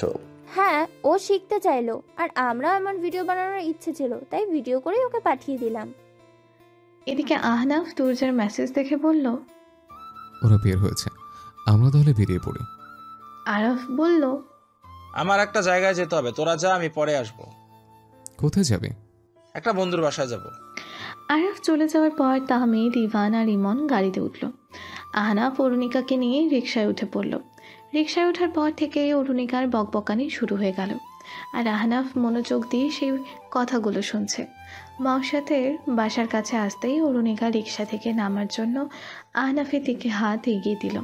হ্যাঁ, ও শিখতে চাইলো আর আমরা এমন ভিডিও বানানোর ইচ্ছে ছিল, তাই ভিডিও করে ওকে পাঠিয়ে দিলাম। এদিকে আহনাফ তুর্যের মেসেজ দেখে বলল, ওরা বের হয়েছে, আমরা তাহলে বেরিয়ে পড়ি। আরাফ বলল, আমার একটা জায়গায় যেতে হবে, তোরা যা, আমি পরে আসবো। কোথায় যাবে? একটা বন্ধুর বাসায় যাব। আরাফ চলে যাওয়ার পর তাহমিদ, ইভান আর ইমন গাড়িতে উঠল। আহনাফ অরুণিকাকে নিয়ে রিকশায় উঠে পড়ল। রিকশায় ওঠার পর থেকে অরুণিকার বকবকানি শুরু হয়ে গেল আর আহনাফ মনোযোগ দিয়ে সেই কথাগুলো শুনছে। মাউশাতের বাসার কাছে আসতেই অরুণিকা রিকশা থেকে নামার জন্য আহনাফের দিকে হাত এগিয়ে দিল।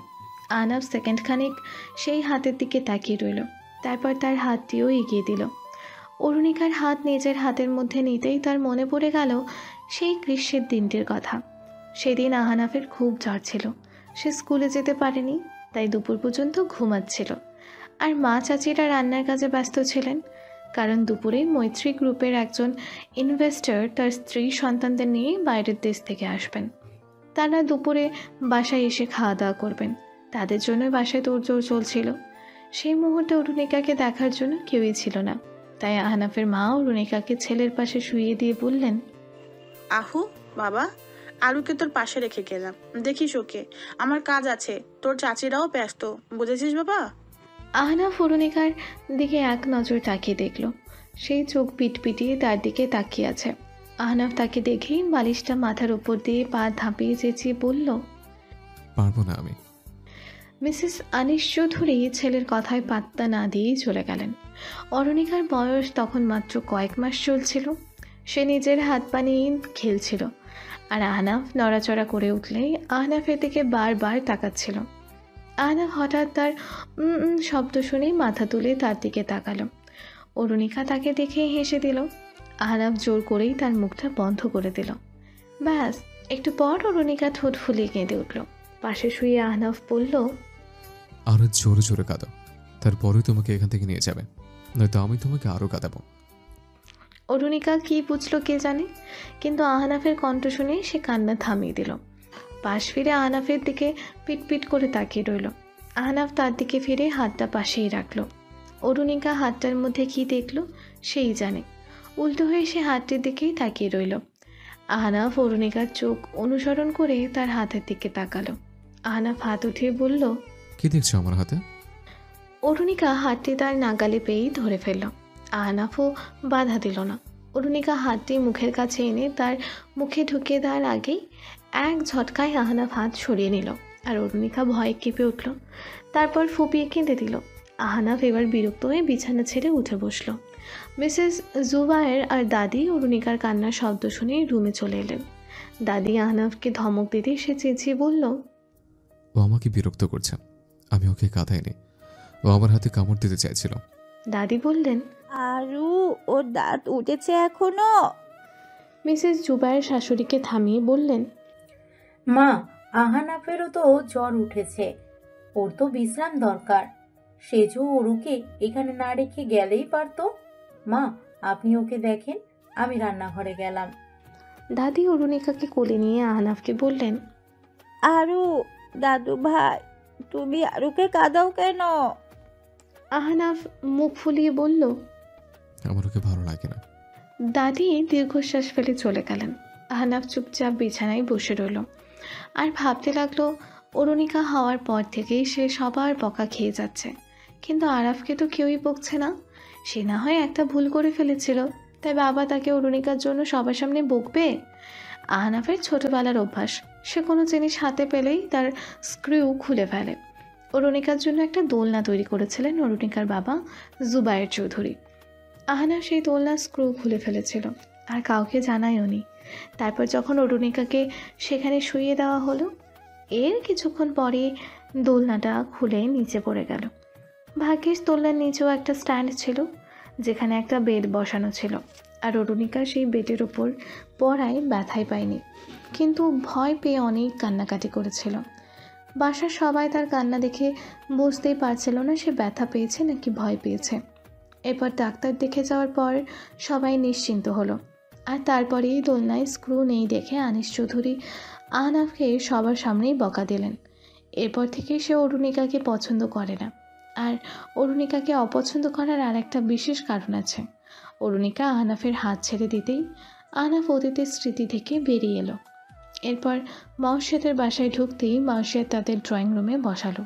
আহনাফ সেকেন্ড খানিক সেই হাতের দিকে তাকিয়ে রইল, তারপর তার হাতটিও এগিয়ে দিল। অরুণিকার হাত নিজের হাতের মধ্যে নিতেই তার মনে পড়ে গেল সেই গ্রীষ্মের দিনটির কথা। সেদিন আহনাফের খুব জ্বর ছিল, সে স্কুলে যেতে পারেনি, তাই দুপুর পর্যন্ত ঘুমাচ্ছিল। আর মা চাচিরা রান্নার কাজে ব্যস্ত ছিলেন, কারণ দুপুরে মৈত্রী গ্রুপের একজন ইনভেস্টর তার স্ত্রী সন্তানদের নিয়ে বাইরের দেশ থেকে আসবেন। তারা দুপুরে বাসায় এসে খাওয়া দাওয়া করবেন, তাদের জন্য বাসায় তোড়জোড় চলছিল। সেই মুহূর্তে অরুণিকাকে দেখার জন্য কেউই ছিল না, তাই আহনাফের মা অরুণিকাকে ছেলের পাশে শুইয়ে দিয়ে বললেন, আহু বাবা, আলুকে তোর পাশে রেখে গেলাম, দেখিস ওকে, আমার কাজ আছে, তোর চাচিরাও ব্যস্ত, বুঝেছিস বাবা? আহনাফ অরুণিকার দিকে এক নজর তাকিয়ে দেখল, সেই চোখ পিটপিটিয়ে তার দিকে তাকিয়ে আছে। আহনাফ তাকে দেখেই বালিশটা মাথার উপর দিয়ে পা ধাপিয়ে চেঁচিয়ে বলল, পারবো না আমি। মিসেস আনিস চৌধুরী ছেলের কথায় পাত্তা না দিয়েই চলে গেলেন। অরুণিকার বয়স তখন মাত্র কয়েক মাস চলছিল। সে নিজের হাত পা নিয়ে খেলছিল, আর আহনাফ নড়াচড়া করে উঠলেই আহনাফের দিকে বারবার তাকাচ্ছিল। আহনাফ হঠাৎ তার শব্দ শুনেই মাথা তুলে তার দিকে তাকালো। অরুণিকা তাকে দেখে হেসে দিল। আহনাফ জোর করেই তার মুখটা বন্ধ করে দিল। ব্যাস, একটু পর অরুণিকা ঠোঁট ফুলিয়ে কেঁদে উঠল। পাশে শুয়ে আহনাফ বলল, আরো জোরে জোরে কাঁদো, তারপরেই তোমাকে এখান থেকে নিয়ে যাবে, নয়তো আমি তোমাকে আরো কাঁদাবো। অরুণিকা কি বুঝলো কে জানে, কিন্তু আহনাফের কণ্ঠ শুনে সে কান্না থামিয়ে দিল। পাশ ফিরে আহনাফের দিকে পিটপিট করে তাকিয়ে রইল। আহনাফ তার দিকে ফিরে হাতটা পাশেই রাখল। অরুণিকা হাতটার মধ্যে কি দেখলো সেই জানে। উল্টো হয়ে সে হাতটির দিকেই তাকিয়ে রইল। আহনাফ অরুণিকার চোখ অনুসরণ করে তার হাতের দিকে তাকালো। আহনাফ হাত উঠিয়ে বলল, কি দেখছো আমার হাতে? অরুণিকা হাতটি তার নাগালে পেয়েই ধরে ফেলল। আহনাফও বাধা দিল না। অরুণিকা হাতটি মুখের কাছে এনে তার মুখে ঢুকিয়ে দেওয়ার আগেই এক ঝটকায় আহনাফ হাত সরিয়ে নিল আর অরুণিকা ভয়ে কেঁপে উঠল। তারপর ফুপিয়ে কেঁদে দিল। আহনাফ এবার বিরক্ত হয়ে বিছানা ছেড়ে উঠে বসল। মিসেস জুবায়ের আর দাদি অরুণিকার কান্নার শব্দ শুনে রুমে চলে এলেন। দাদি আহনাফকে ধমক দিতে সে চেঁচিয়ে বলল, ও আমাকে বিরক্ত করছে, আমি ওকে কাঁদাইনি, ও আমার হাতে কামড় দিতে চাইছিল। দাদি বললেন, আরু ওর দাঁত উঠেছে এখনো? মিসেস জুবায়ের শাশুড়িকে থামিয়ে বললেন, মা, আহানাফেরও তো জ্বর উঠেছে, ওর তো বিশ্রাম দরকার। সেজো ওরুকে এখানে না রেখে গেলেই পারতো। মা, আপনি ওকে দেখেন, আমি রান্নাঘরে গেলাম। দাদি অরুণিকাকে কোলে নিয়ে আহনাফকে বললেন, আরু দাদু ভাই, তুমি আরুকে কাঁদাও কেন? আহনাফ মুখ ফুলিয়ে বলল, আমার ওকে ভালো লাগে না। দাদি দীর্ঘশ্বাস ফেলে চলে গেলেন। আহনাফ চুপচাপ বিছানায় বসে রইল আর ভাবতে লাগলো, অরুণিকা হওয়ার পর থেকেই সে সবার বকা খেয়ে যাচ্ছে, কিন্তু আরাফকে তো কেউই বকছে না। সে না হয় একটা ভুল করে ফেলেছিল, তাই বাবা তাকে অরুণিকার জন্য সবার সামনে বকবে? আহনাফের ছোটবেলার অভ্যাস, সে কোনো জিনিস হাতে পেলেই তার স্ক্রু খুলে ফেলে। অরুণিকার জন্য একটা দোলনা তৈরি করেছিলেন অরুণিকার বাবা জুবায়ের চৌধুরী। আহনাফ সেই দোলনার স্ক্রু খুলে ফেলেছিল আর কাউকে জানায়ওনি। তারপর যখন অরুণিকাকে সেখানে শুইয়ে দেওয়া হলো, এর কিছুক্ষণ পরে দোলনাটা খুলে নিচে পড়ে গেল। ভাগ্যিস দোলনার নিচেও একটা স্ট্যান্ড ছিল, যেখানে একটা বেড বসানো ছিল, আর অরুণিকা সেই বেডের ওপর পড়ায় ব্যথাই পায়নি, কিন্তু ভয় পেয়ে অনেক কান্নাকাটি করেছিল। বাসার সবাই তার কান্না দেখে বুঝতেই পারছিল না সে ব্যথা পেয়েছে নাকি ভয় পেয়েছে। এরপর ডাক্তার দেখে যাওয়ার পর সবাই নিশ্চিন্ত হলো। আর তারপরেই দোলনায় স্ক্রু নেই দেখে আনিস চৌধুরী আহনাফকে সবার সামনেই বকা দিলেন। এরপর থেকে সে অরুণিকাকে পছন্দ করে না। আর অরুণিকাকে অপছন্দ করার আর একটা বিশেষ কারণ আছে। অরুণিকা আহনাফের হাত ছেড়ে দিতেই আহনাফ অতীতের স্মৃতি থেকে বেরিয়ে এলো। এরপর মাউসিয়াতের বাসায় ঢুকতেই মাউসিয়াত তাদের ড্রয়িং রুমে বসালো।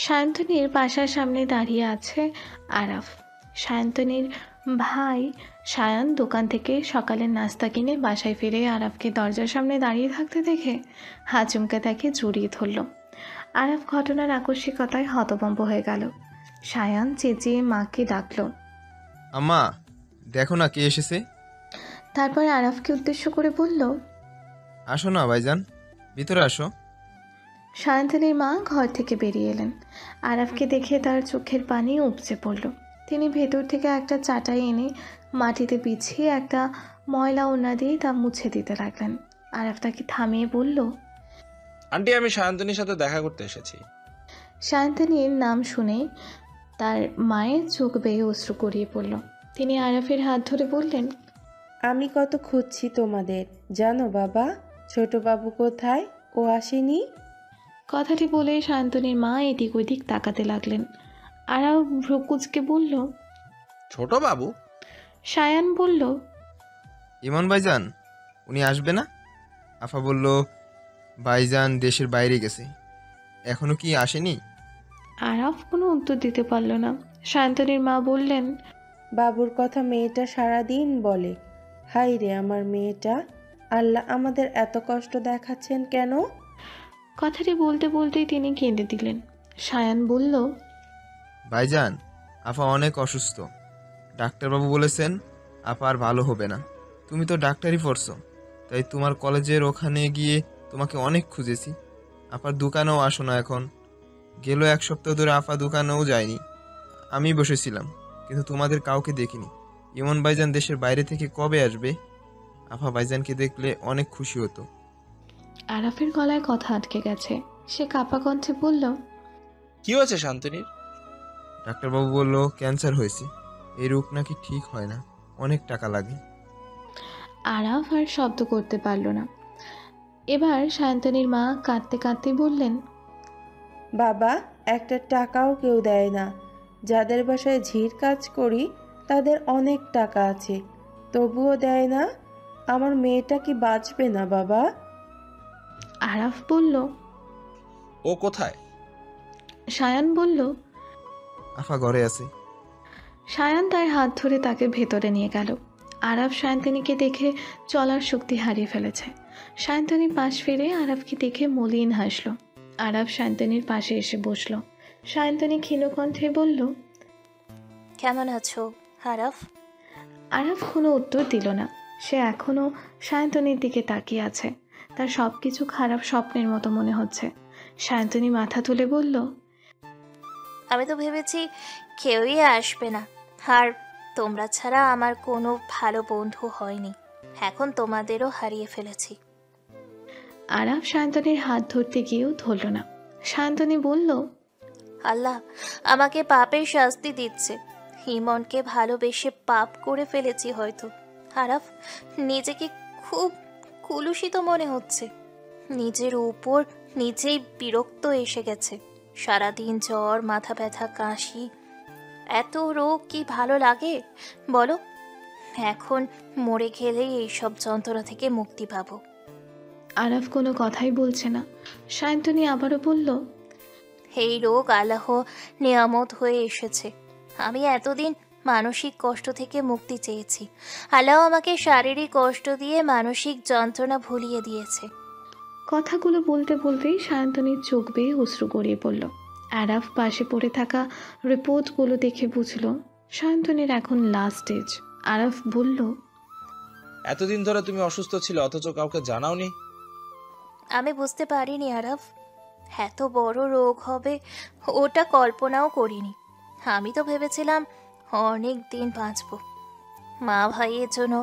সায়ন্তনীর বাসার সামনে দাঁড়িয়ে আছে আরাফ। সায়ন্তনীর ভাই সায়ন দোকান থেকে সকালের নাস্তা কিনে বাসায় ফিরে আরাফকে দরজার সামনে দাঁড়িয়ে থাকতে দেখে হাচুমকে তাকে জড়িয়ে ধরল। আরাফ ঘটনার আকস্মিকতায় হতভম্ব হয়ে গেল। সায়ন চেঁচিয়ে মাকে ডাকল, আম্মা দেখো না কে এসেছে। তারপর আরাফকে উদ্দেশ্য করে বলল, আসো না ভাইজান, ভিতরে আসো। সায়ন্তনীর মা ঘর থেকে বেরিয়ে এলেন। আরাফকে দেখে তার চোখের পানি উপচে পড়ল। তিনি ভেতর থেকে একটা চাটাই এনে মাটিতে বিছিয়ে একটা ময়লা ওড়না দিয়ে তা মুছে দিতে লাগলেন। আরাফ তাকে থামিয়ে বলল, আন্টি, আমি সায়ন্তনীর সাথে দেখা করতে এসেছি। সায়ন্তনীর নাম শুনে তার মায়ের চোখ বেয়ে অশ্রু গড়িয়ে পড়ল। তিনি আরাফের হাত ধরে বললেন, আমি কত খুঁজছি তোমাদের, জানো বাবা? ছোট বাবু কোথায়? ও আসেনি? কথাটি বলে সায়ন্তনীর মা এদিক ওদিক তাকাতে লাগলেন। আরাফ ভ্রকুচকে বলল, ছোট বাবু? সায়ান বলল, ইমন ভাইজান উনি আসবে না? আফা বলল ভাইজান দেশের বাইরে গেছে, এখনো কি আসেনি? আরাফ কোনো উত্তর দিতে পারল না। সায়ন্তনীর মা বললেন, বাবুর কথা মেয়েটা সারাদিন বলে। হাই রে আমার মেয়েটা, আল্লাহ আমাদের এত কষ্ট দেখাচ্ছেন কেন? কথাটি বলতে বলতেই তিনি কেঁদে দিলেন। সায়ান বলল, ভাইজান আফা অনেক অসুস্থ, ডাক্তারবাবু বলেছেন আপা আর ভালো হবে না। তুমি তো ডাক্তারি পড়ছো, তাই তোমার কলেজের ওখানে গিয়ে তোমাকে অনেক খুঁজেছি। আপার দোকানেও আসো না এখন। গেল এক সপ্তাহ ধরে আপা দোকানেও যায়নি, আমি বসেছিলাম, কিন্তু তোমাদের কাউকে দেখিনি। ইমন ভাইজান দেশের বাইরে থেকে কবে আসবে? আপা ভাইজানকে দেখলে অনেক খুশি হতো। আরাফের গলায় কথা আটকে গেছে। সে কাঁপা কণ্ঠে বলল, কি হয়েছে শান্তনীর? ডাক্তারবাবু বলল ক্যান্সার হয়েছে, এই রোগ নাকি ঠিক হয় না, অনেক টাকা লাগে। আরাফ আর শব্দ করতে পারল না। এবার সায়ন্তনীর মা কাঁদতে কাঁদতে বললেন, বাবা একটা টাকাও কেউ দেয় না, যাদের বাসায় ঝির কাজ করি তাদের অনেক টাকা আছে, তবুও দেয় না। আমার মেয়েটা কি বাঁচবে না বাবা? আরাফ বলল। ও কোথায়? সায়ান বলল। আফা ঘরে আছে। সায়ান তার হাত ধরে তাকে ভেতরে নিয়ে গেল। আরাফ সায়ন্তনীকে দেখে চলার শক্তি হারিয়ে ফেলেছে। সায়ন্তনী পাশ ফিরে আরাফকে দেখে মলিন হাসল। আরাফ সায়ন্তনীর পাশে এসে বসল। সায়ন্তনী ক্ষীণকণ্ঠে বলল, কেমন আছো আরাফ? আরাফ কোনো উত্তর দিল না। সে এখনও সায়ন্তনীর দিকে তাকিয়ে আছে। তার সব কিছু খারাপ স্বপ্নের মতো মনে হচ্ছে। সায়ন্তনী মাথা তুলে বলল, আমি তো ভেবেছি কেউই আসবে না, আর তোমরা ছাড়া আমার কোনো ভালো বন্ধু হয়নি। এখন তোমাদেরও হারিয়ে ফেলেছি। আরাফ সায়ন্তনীর হাত ধরতে গিয়েও ধরল না। সায়ন্তনী বলল, আল্লাহ আমাকে পাপের শাস্তি দিচ্ছে। ইমনকে ভালোবেসে পাপ করে ফেলেছি হয়তো। আরাফ, নিজেকে খুব কুলুষিত মনে হচ্ছে। নিজের উপর নিজেই বিরক্ত এসে গেছে। সারাদিন জ্বর, মাথা ব্যথা, কাশি, এত রোগ কি ভালো লাগে বলো? এখন মরে গেলেই এইসব যন্ত্রণা থেকে মুক্তি পাবো। আরাফ কোনো কথাই বলছে না। সায়ন্তনী আবারও বলল, এই রোগ আল্লাহ নিয়ামত হয়ে এসেছে। আমি এতদিন মানসিক কষ্ট থেকে মুক্তি চেয়েছি। আল্লাহ আমাকে শারীরিক কষ্ট দিয়ে মানসিক যন্ত্রণা ভুলিয়ে দিয়েছে। কথাগুলো বলতে বলতেই সায়ন্তনীর চোখ বেয়ে অশ্রু গড়িয়ে পড়ল। আরাফ পাশে পড়ে থাকা রিপোর্টগুলো দেখে বুঝল সায়ন্তনীর এখন লাস্ট স্টেজ। আরাফ বলল, এতদিন ধরে তুমি অসুস্থ ছিলে অথচ কাউকে জানাওনি? আমি বুঝতে পারিনি আরাফ, এত বড় রোগ হবে ওটা কল্পনাও করিনি। আমি তো ভেবেছিলাম অনেক দিন বাঁচব। মা ভাইয়ের জন্য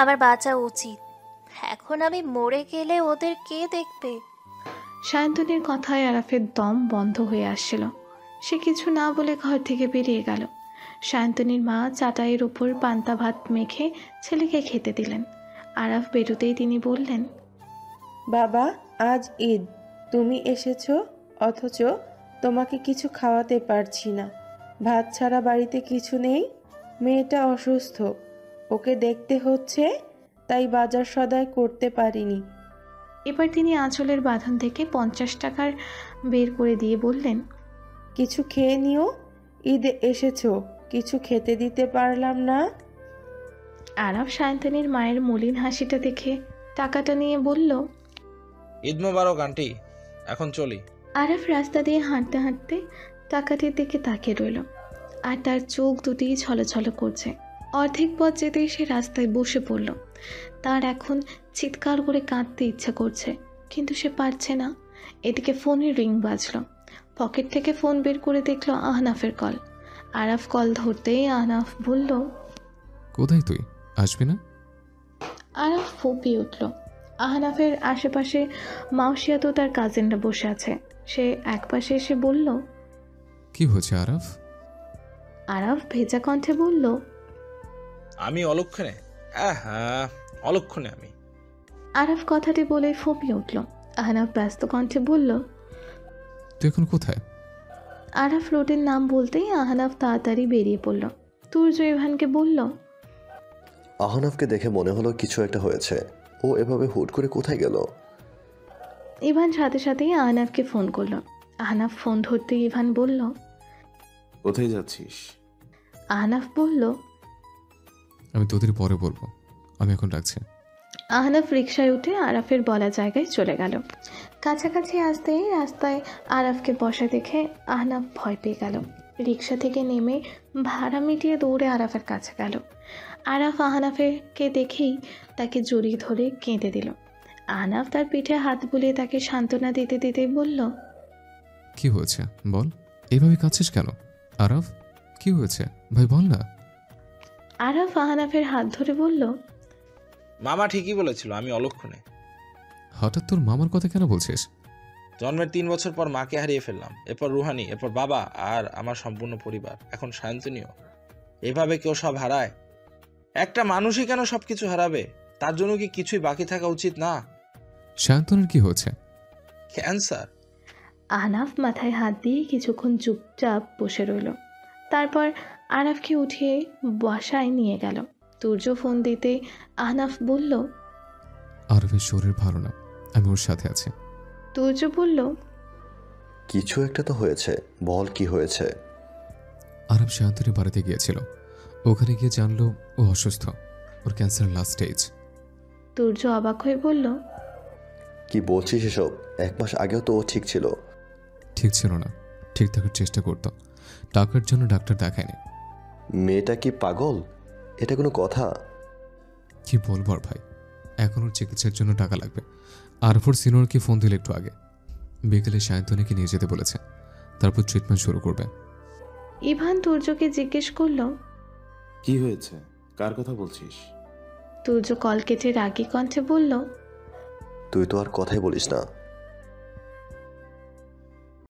আমার বাঁচা উচিত। এখন আমি মরে গেলে ওদের কে দেখবে? সায়ন্তনীর কথায় আরাফের দম বন্ধ হয়ে আসছিল। সে কিছু না বলে ঘর থেকে বেরিয়ে গেল। সায়ন্তনীর মা চাটাইয়ের উপর পান্তা ভাত মেখে ছেলেকে খেতে দিলেন। আরাফ বেরোতেই তিনি বললেন, বাবা, আজ ঈদ, তুমি এসেছো অথচ তোমাকে কিছু খাওয়াতে পারছি না। ভাত ছাড়া বাড়িতে কিছু নেই। মেয়েটা অসুস্থ, ওকে দেখতে হচ্ছে, তাই বাজার সদাই করতে পারিনি। এবার তিনি আঁচলের বাঁধন থেকে 50 টাকার বের করে দিয়ে বললেন, কিছু খেয়ে নিও, ঈদে এসেছো, কিছু খেতে দিতে পারলাম না। আরাফ সায়ন্তনীর মায়ের মলিন হাসিটা দেখে টাকাটা নিয়ে বলল, ঈদ মোবারক আন্টি, এখন চলি। আরাফ রাস্তা দিয়ে হাঁটতে হাঁটতে টাকাটির দিকে তাকিয়ে রইল। আর তার চোখ দুটি ছলছল করছে। অর্ধেক পথ যেতেই সে রাস্তায় বসে পড়ল। তার এখন চিৎকার করে কাঁদতে ইচ্ছা করছে, কিন্তু সে পারছে না। এদিকে ফোনের রিং বাজল। পকেট থেকে ফোন বের করে দেখল আহনাফের কল। আরাফ কল ধরতেই আহনাফ বলল, কোথায় তুই, আসবি না? আরাফ ফুপিয়ে উঠল। আহনাফের আশেপাশে মাউসিয়া তো তার কাজিনরা বসে আছে। সে একপাশে এসে বলল, কি হয়েছে আরাফ? আরাফ ভেজা কণ্ঠে বলল, আমি অলক্ষণে, অলক্ষণে আমি। আরাফ কথাটি বলে ফুপিয়ে উঠল। আহনাফ ব্যস্ত কণ্ঠে বলল, তুই এখন কোথায়? আরাফ রোডের নাম বলতেই আহনাফ তাড়াতাড়ি বেরিয়ে পড়ল। তুর্য ইভানকে বলল, আহনাফকে দেখে মনে হলো কিছু একটা হয়েছে। ও এভাবে হুট করে কোথায় গেল? ইভান সাথে সাথেই আহনাফকে ফোন করলো। আহনাফ ফোন ধরতেই ইভান বলল, কোথায় যাচ্ছিস? আহনাফ বলল, আমি তোদের পরে বলবো, আমি এখন রাখছি। আহনাফ রিকশায় উঠে আরাফের বলা জায়গায় চলে গেল। কাছাকাছি আসতেই রাস্তায় আরাফকে বসা দেখে আহনাফ ভয় পেয়ে গেল। রিকশা থেকে নেমে ভাড়া মিটিয়ে দৌড়ে আরাফের কাছে গেল। আরাফ আহনাফকে দেখেই তাকে জড়িয়ে ধরে কেঁদে দিল। আহনাফ তার পিঠে হাত বুলিয়ে তাকে সান্ত্বনা দিতে দিতেই বলল, কি হয়েছে বল, এভাবে কাঁদছিস কেন? আরাফ, কি হয়েছে ভাই, বল না। আরাফ আহনাফের হাত ধরে বলল, মামা ঠিকই বলেছিল, আমি অলক্ষণে। হঠাৎ তোর মামার কথা কেন বলছিস? জন্মের 3 বছর পর মাকে হারিয়ে ফেললাম, এরপর রুহানি, এরপর বাবা, আর আমার সম্পূর্ণ পরিবার, এখন সায়ন্তনীয়। এভাবে কেউ সব হারায়? একটা মানুষই কেন সবকিছু হারাবে? তার জন্য কি কিছুই বাকি থাকা উচিত না? সায়ন্তনের কি হয়েছে? ক্যান্সার। আহনাফ মাথায় হাত দিয়ে কিছুক্ষণ চুপচাপ বসে রইল। তারপর আহনাফকে উঠিয়ে বাসায় নিয়ে গেল। তুর্য ফোন দিতে আহনাফ বলল, আরবের শরীর ভালো না, আমি ওর সাথে আছি। তুর্য বলল, কিছু একটা তো হয়েছে, বল কি হয়েছে। আরব শান্তনের বাড়িতে গিয়েছিল, ওখানে গিয়ে জানলো ও অসুস্থ, ওর ক্যান্সার লাস্ট স্টেজ। তুর্য অবাক হয়ে বলল, কি বলছিস এসব? 1 মাস আগেও তো ও ঠিক ছিল। ঠিক ছিল না, ঠিক থাকার চেষ্টা করতো, টাকার জন্য ডাক্তার দেখায়নি। মেয়েটা কি পাগল? এটা কোনো কথা? কি বলবো আর ভাই, এখন ওর চিকিৎসার জন্য টাকা লাগবে। আরফোর সিনিয়রকে ফোন দিলে একটু আগে, বিকেলে সায়ন্তনীকে নিয়ে যেতে বলেছে, তারপর ট্রিটমেন্ট শুরু করবে। ইভান তুর্যকে জিজ্ঞেস করল, কি হয়েছে, কার কথা বলছিস? তুর্য কল কেটে রাগী কণ্ঠে বলল, তুই তো আর কথাই বলিস না।